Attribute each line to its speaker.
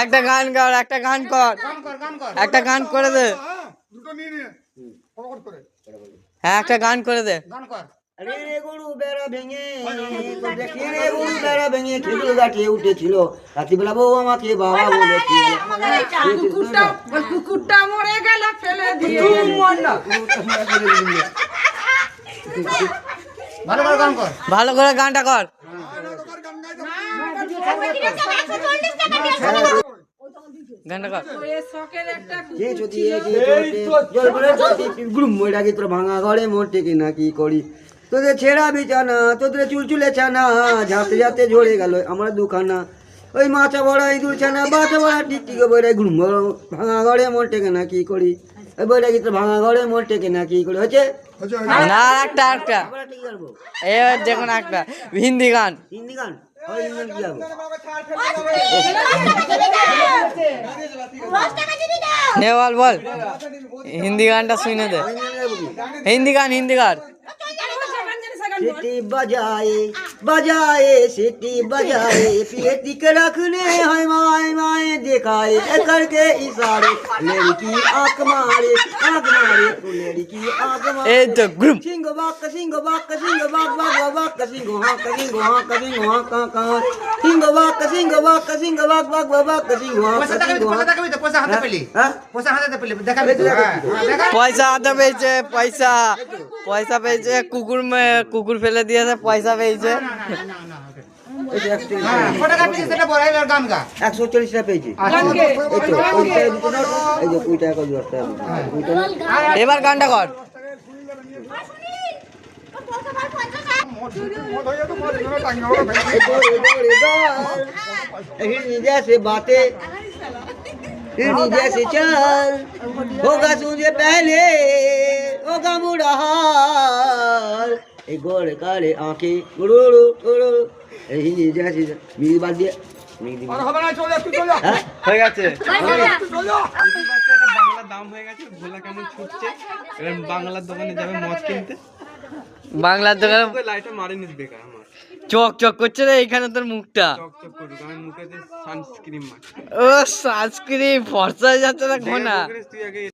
Speaker 1: একটা গান কর, একটা গান কর, একটা গান করে দে। হ্যাঁ একটা গান করে দে।
Speaker 2: রে গরু বেড়া ভেঙে দেখি রে গরু বেড়া ভেঙে খেজুর গাছে উঠেছিল রাত্রিবেলা বউ আমাকে বাবা বলেছিল
Speaker 3: কুকুরটা মরে গেল ফেলে দিয়ে
Speaker 1: ভালো করে গানটা কর। গানটা কর।
Speaker 2: তোর ভাঙা ঘরে মোটে কিনা কি করি তোদের ছেঁড়া বিছানা তোদের চুলচুলে ছানা ঝাঁতে ঝাঁতে ঝরে গেল আমার দুখানা ওই মাছা বড়া ইঁদুর ছানা বাছা বড়া টিকটিকে বইটা ঘুম ভাঙা ঘরে মোটে কিনা কি করি ওই বইটা কি তোর ভাঙা ঘরে মোটে কিনা কি করি হচ্ছে
Speaker 1: না একটা একটা এবার দেখুন একটা হিন্দি গান।
Speaker 2: হিন্দি গান হিন্দি কি যাবো
Speaker 1: নেওয়াল বল হিন্দি গানটা শুনে দে। হিন্দি গান হিন্দি গান।
Speaker 2: सीटी बजाए बजाए सीटी बजाए पेटी के रखने हाय माए माए दिखाए करके इशारे लड़की आंख मारे तो लड़की आंख मारे
Speaker 1: ए तो ग्रुप
Speaker 2: सिंह बाक बाक बाक सिंह हाँ सिंह हाँ का सिंह बाक बाक बाक सिंह हाँ
Speaker 1: পয়সা হাতে পেয়েছে পয়সা পয়সা পেয়েছে কুকুর ফেলে দিয়েছে পয়সা পেয়েছে
Speaker 2: 140 টাকা পেয়েছি
Speaker 1: এবার গানটা কর।
Speaker 2: जैसे बातें जैसे चल होगा तुझे पहले होगा बुरा हाल गोड़ काले आंखें गुड़ुड़ू गुड़ुड़ू हिंदी जैसे मेरी बात दिया
Speaker 1: হয়ে গেছে
Speaker 4: বাংলা দাম হয়ে গেছে ভোলা কেমন ছুটছে এবার বাংলার দোকানে যাবে মদ কিনতে
Speaker 1: বাংলার দোকানে
Speaker 4: লাইটটা মারেনি বেকার আমার
Speaker 1: চক চক করছে রে এইখানে তোর মুখটা
Speaker 4: চক চক করুক আমি মুখে সানস্ক্রিন মার
Speaker 1: ও সানস্ক্রিন ফর্সা হয়ে যাচ্ছে না ঘোনা
Speaker 4: তুই আগে